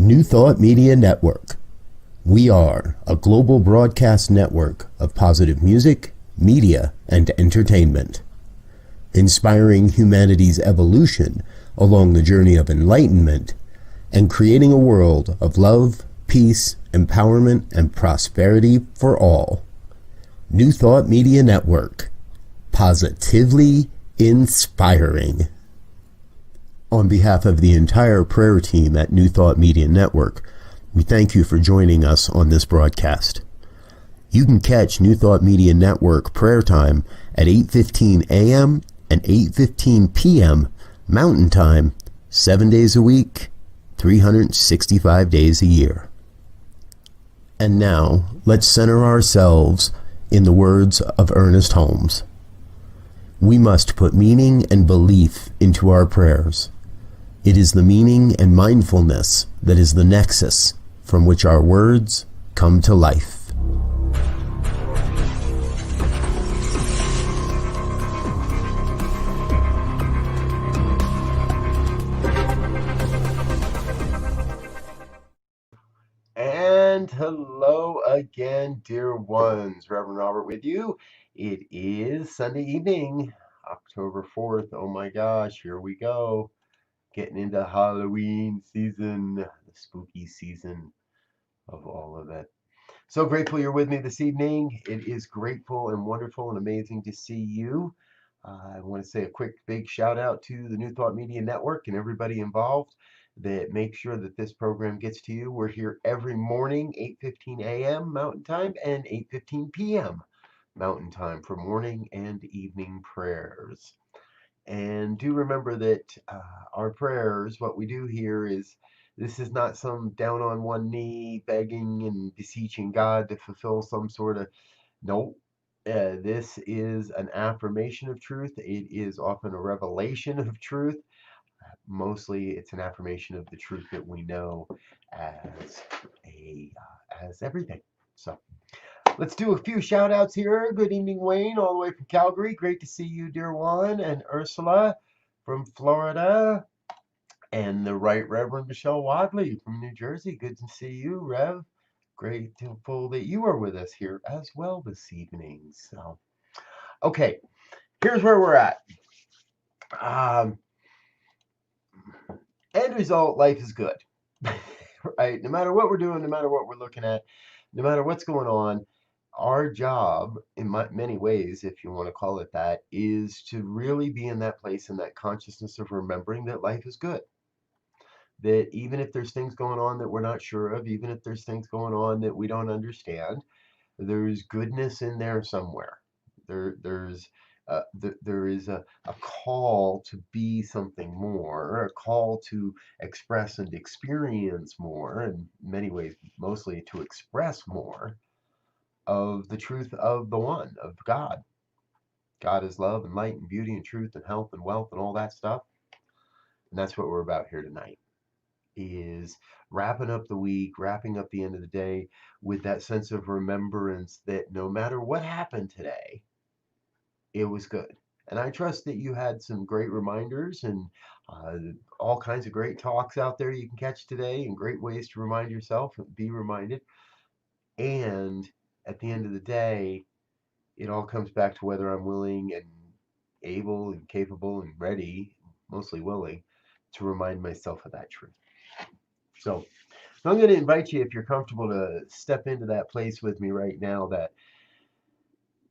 New Thought Media Network. We are a global broadcast network of positive music, media, and entertainment, inspiring humanity's evolution along the journey of enlightenment and creating a world of love, peace, empowerment, and prosperity for all. New Thought Media Network. Positively inspiring. On behalf of the entire prayer team at New Thought Media Network, we thank you for joining us on this broadcast. You can catch New Thought Media Network prayer time at 8:15 a.m. and 8:15 p.m. Mountain Time, 7 days a week, 365 days a year. And now, let's center ourselves in the words of Ernest Holmes. We must put meaning and belief into our prayers. It is the meaning and mindfulness that is the nexus from which our words come to life. And hello again, dear ones. Reverend Robert with you. It is Sunday evening, October 4th. Oh my gosh, here we go. Getting into Halloween season, the spooky season of all of it. So grateful you're with me this evening. It is grateful and wonderful and amazing to see you. I want to say a quick big shout out to the New Thought Media Network and everybody involved that make sure that this program gets to you. We're here every morning, 8:15 a.m. Mountain Time and 8:15 p.m. Mountain Time for morning and evening prayers. And do remember that our prayers, what we do here is this is not some down on one knee begging and beseeching God to fulfill some sort of, nope. This is an affirmation of truth. It is often a revelation of truth. Mostly it's an affirmation of the truth that we know as as everything. So let's do a few shout outs here. Good evening, Wayne, all the way from Calgary. Great to see you, dear Juan, and Ursula from Florida, and the Right Reverend Michelle Wadley from New Jersey. Good to see you, Rev. Grateful that you are with us here as well this evening. So, okay, here's where we're at. Um, End result, life is good, right? No matter what we're doing, no matter what we're looking at, no matter what's going on, our job, in many ways, if you want to call it that, is to really be in that place, in that consciousness of remembering that life is good. That even if there's things going on that we're not sure of, even if there's things going on that we don't understand, there's goodness in there somewhere. There is a call to be something more, a call to express and experience more, in many ways, mostly to express more of the truth of the one, of God. God is love and light and beauty and truth and health and wealth and all that stuff. And that's what we're about here tonight, is wrapping up the week, wrapping up the end of the day with that sense of remembrance that no matter what happened today, it was good. And I trust that you had some great reminders and uh, all kinds of great talks out there you can catch today and great ways to remind yourself and be reminded. And at the end of the day, it all comes back to whether I'm willing and able and capable and ready, mostly willing, to remind myself of that truth. So I'm going to invite you, if you're comfortable, to step into that place with me right now, that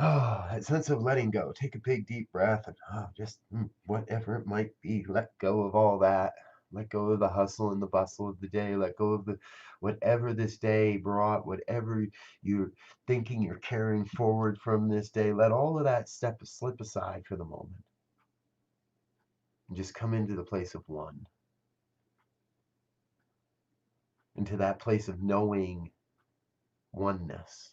that sense of letting go. Take a big deep breath and just whatever it might be, let go of all that. Let go of the hustle and the bustle of the day. Let go of the whatever this day brought, whatever you're thinking you're carrying forward from this day. Let all of that slip aside for the moment. And just come into the place of one. Into that place of knowing oneness.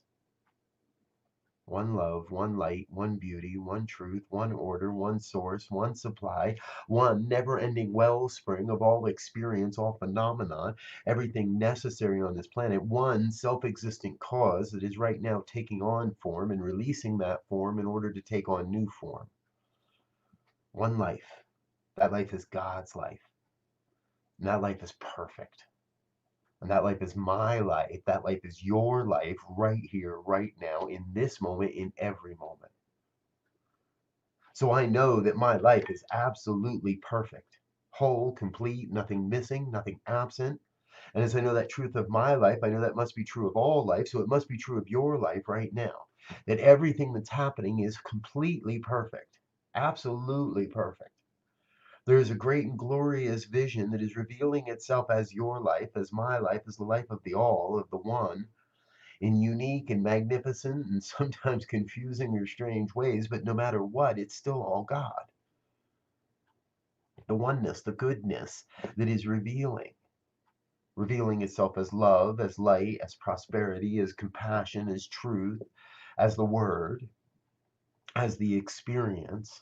One love, one light, one beauty, one truth, one order, one source, one supply, one never-ending wellspring of all experience, all phenomenon, everything necessary on this planet, one self-existent cause that is right now taking on form and releasing that form in order to take on new form. One life. That life is God's life. And that life is perfect. And that life is my life. That life is your life right here, right now, in this moment, in every moment. So I know that my life is absolutely perfect, whole, complete, nothing missing, nothing absent. And as I know that truth of my life, I know that must be true of all life. So it must be true of your life right now. That everything that's happening is completely perfect, absolutely perfect. There is a great and glorious vision that is revealing itself as your life, as my life, as the life of the all, of the one, in unique and magnificent and sometimes confusing or strange ways. But no matter what, it's still all God. The oneness, the goodness that is revealing itself as love, as light, as prosperity, as compassion, as truth, as the word, as the experience.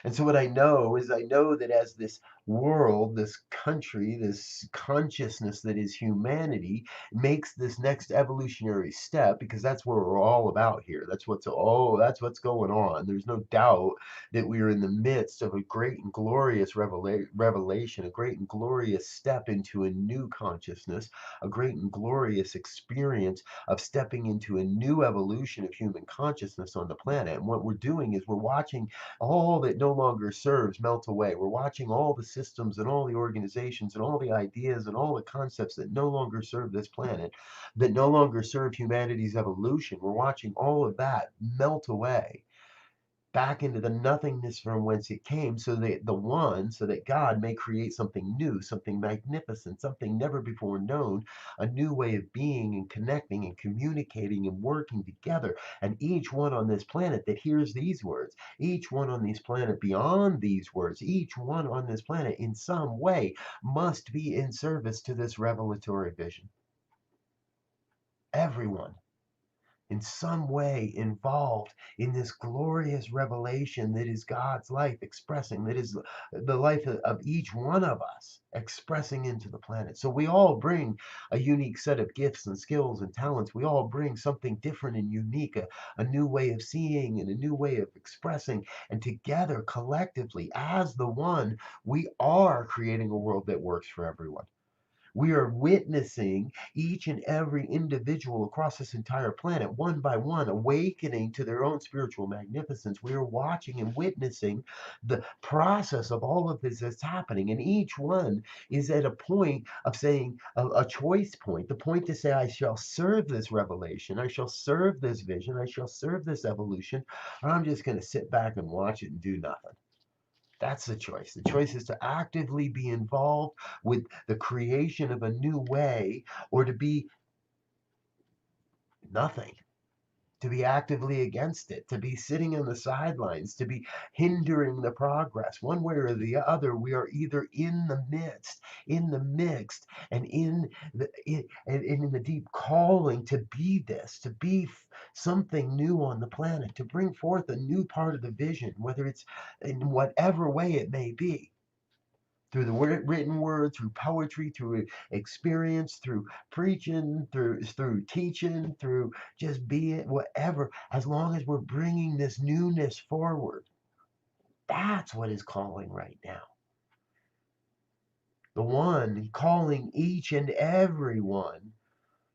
And so what I know is I know that as this world, this country, this consciousness that is humanity makes this next evolutionary step, because that's what we're all about here. That's what's going on. There's no doubt that we are in the midst of a great and glorious revelation, a great and glorious step into a new consciousness, a great and glorious experience of stepping into a new evolution of human consciousness on the planet. And what we're doing is we're watching all that no longer serves melt away. We're watching all the systems and all the organizations and all the ideas and all the concepts that no longer serve this planet, that no longer serve humanity's evolution. We're watching all of that melt away back into the nothingness from whence it came, so that so that God may create something new, something magnificent, something never before known, a new way of being and connecting and communicating and working together. And each one on this planet that hears these words, each one on this planet beyond these words, each one on this planet in some way must be in service to this revelatory vision. Everyone in some way involved in this glorious revelation that is God's life expressing, that is the life of each one of us expressing into the planet. So we all bring a unique set of gifts and skills and talents. We all bring something different and unique, a new way of seeing and a new way of expressing. And together, collectively, as the one, we are creating a world that works for everyone. We are witnessing each and every individual across this entire planet, one by one, awakening to their own spiritual magnificence. We are watching and witnessing the process of all of this that's happening. And each one is at a point of saying, a choice point, the point to say, I shall serve this revelation, I shall serve this vision, I shall serve this evolution, or I'm just going to sit back and watch it and do nothing. That's the choice. The choice is to actively be involved with the creation of a new way, or to be nothing, to be actively against it, to be sitting on the sidelines, to be hindering the progress. One way or the other, we are either in the midst, in the mixed, and in the deep calling to be this, to be something new on the planet, to bring forth a new part of the vision, whether it's in whatever way it may be, through the written word, through poetry, through experience, through preaching, through teaching, through just being whatever, as long as we're bringing this newness forward. That's what is calling right now. The one calling each and every one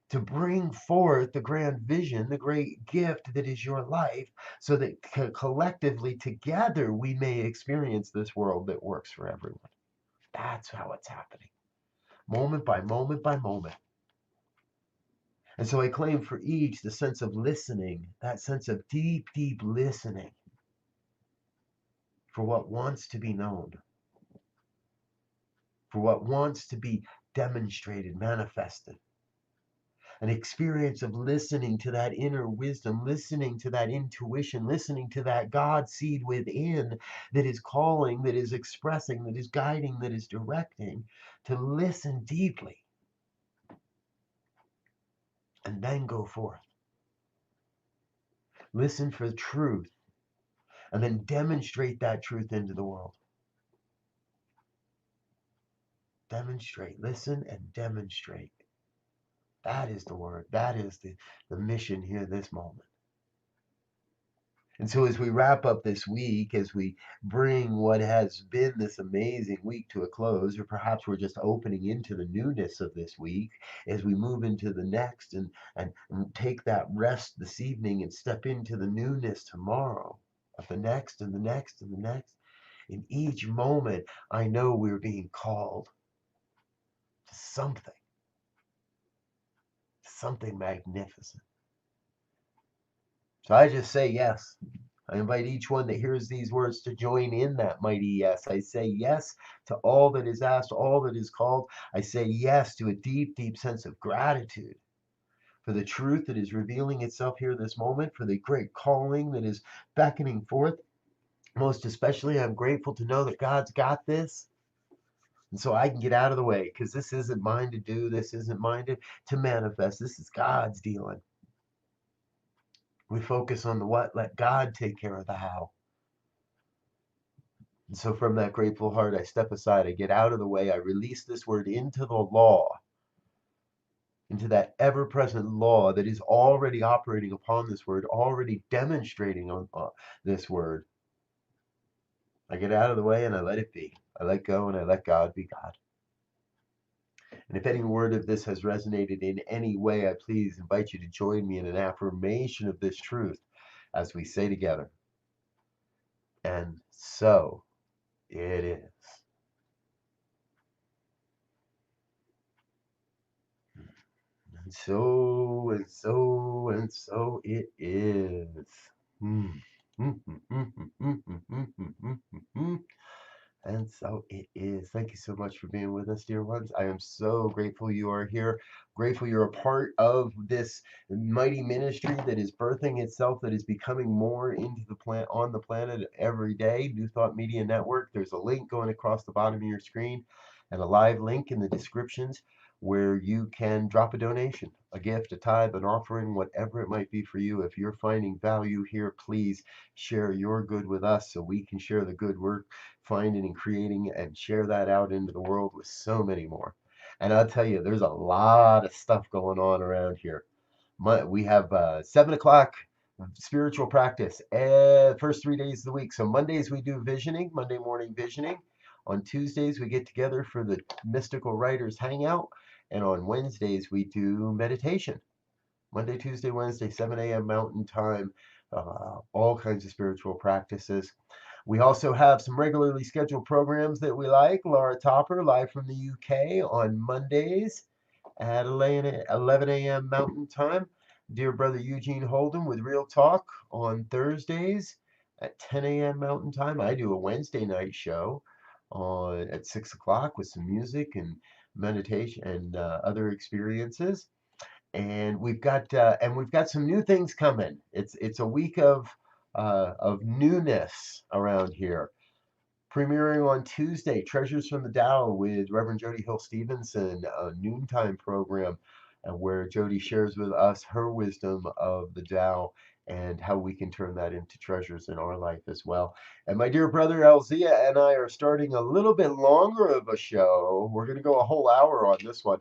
to bring forth the grand vision, the great gift that is your life, so that collectively together we may experience this world that works for everyone. That's how it's happening, moment by moment by moment. And so I claim for each the sense of listening, that sense of deep, deep listening for what wants to be known, for what wants to be demonstrated, manifested. An experience of listening to that inner wisdom, listening to that intuition, listening to that God seed within that is calling, that is expressing, that is guiding, that is directing, to listen deeply and then go forth. Listen for truth and then demonstrate that truth into the world. Demonstrate, listen and demonstrate. That is the word. That is the mission here, this moment. And so, as we wrap up this week, as we bring what has been this amazing week to a close, or perhaps we're just opening into the newness of this week, as we move into the next and take that rest this evening and step into the newness tomorrow of the next and the next and the next. In each moment, I know we're being called to something magnificent. So I just say yes. I invite each one that hears these words to join in that mighty yes. I say yes to all that is asked, all that is called. I say yes to a deep, deep sense of gratitude for the truth that is revealing itself here this moment, for the great calling that is beckoning forth. Most especially, I'm grateful to know that God's got this. And so I can get out of the way, because this isn't mine to do. This isn't mine to manifest. This is God's dealing. We focus on the what, let God take care of the how. And so from that grateful heart, I step aside, I get out of the way, I release this word into the law, into that ever-present law that is already operating upon this word, already demonstrating on this word. I get out of the way and I let it be. I let go and I let God be God. And if any word of this has resonated in any way, I please invite you to join me in an affirmation of this truth as we say together, and so it is. And so, and so, and so it is. And so it is. Thank you so much for being with us, dear ones. I am so grateful you are here. Grateful you're a part of this mighty ministry that is birthing itself, that is becoming more into the on the planet every day. New Thought Media Network. There's a link going across the bottom of your screen and a live link in the descriptions where you can drop a donation, a gift, a tithe, an offering, whatever it might be for you. If you're finding value here, please share your good with us so we can share the good work finding and creating and share that out into the world with so many more. And I'll tell you, there's a lot of stuff going on around here. We have 7 o'clock spiritual practice first 3 days of the week. So Mondays we do visioning, Monday morning visioning. On Tuesdays we get together for the Mystical Writers Hangout. And on Wednesdays we do meditation. Monday, Tuesday, Wednesday, 7 a.m. Mountain Time, all kinds of spiritual practices. We also have some regularly scheduled programs that we like. Laura Topper, live from the UK on Mondays at 11 a.m. Mountain Time. Dear brother Eugene Holden with Real Talk on Thursdays at 10 a.m. Mountain Time. I do a Wednesday night show at 6 o'clock with some music and meditation and other experiences. And we've got some new things coming. It's a week of newness around here. Premiering on Tuesday, Treasures from the Tao with Reverend Jody Hill Stevenson, a noontime program where Jody shares with us her wisdom of the Tao and how we can turn that into treasures in our life as well. And my dear brother Alzia and I are starting a little bit longer of a show. We're going to go a whole hour on this one.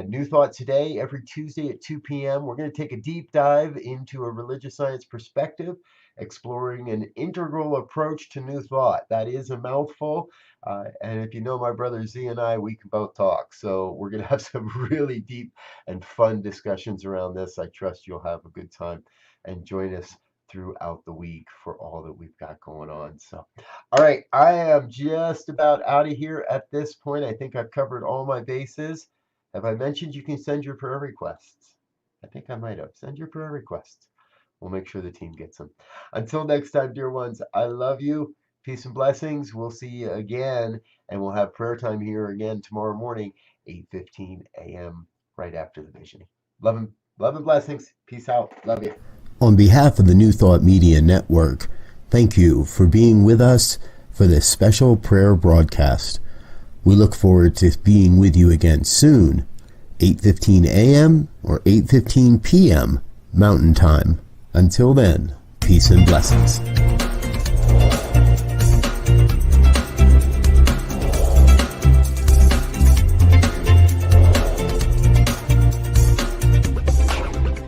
New Thought Today, every Tuesday at 2 p.m. We're going to take a deep dive into a religious science perspective, exploring an integral approach to new thought. That is a mouthful. And if you know my brother Z and I, we can both talk. So we're going to have some really deep and fun discussions around this. I trust you'll have a good time and join us throughout the week for all that we've got going on. So, all right, I am just about out of here at this point. I think I've covered all my bases. Have I mentioned you can send your prayer requests? I think I might have. Send your prayer requests. We'll make sure the team gets them. Until next time, dear ones, I love you. Peace and blessings. We'll see you again, and we'll have prayer time here again tomorrow morning, 8:15 a.m. right after the visioning. Love and blessings. Peace out. Love you. On behalf of the New Thought Media Network, thank you for being with us for this special prayer broadcast. We look forward to being with you again soon, 8:15 a.m. or 8:15 p.m. Mountain Time. Until then, peace and blessings.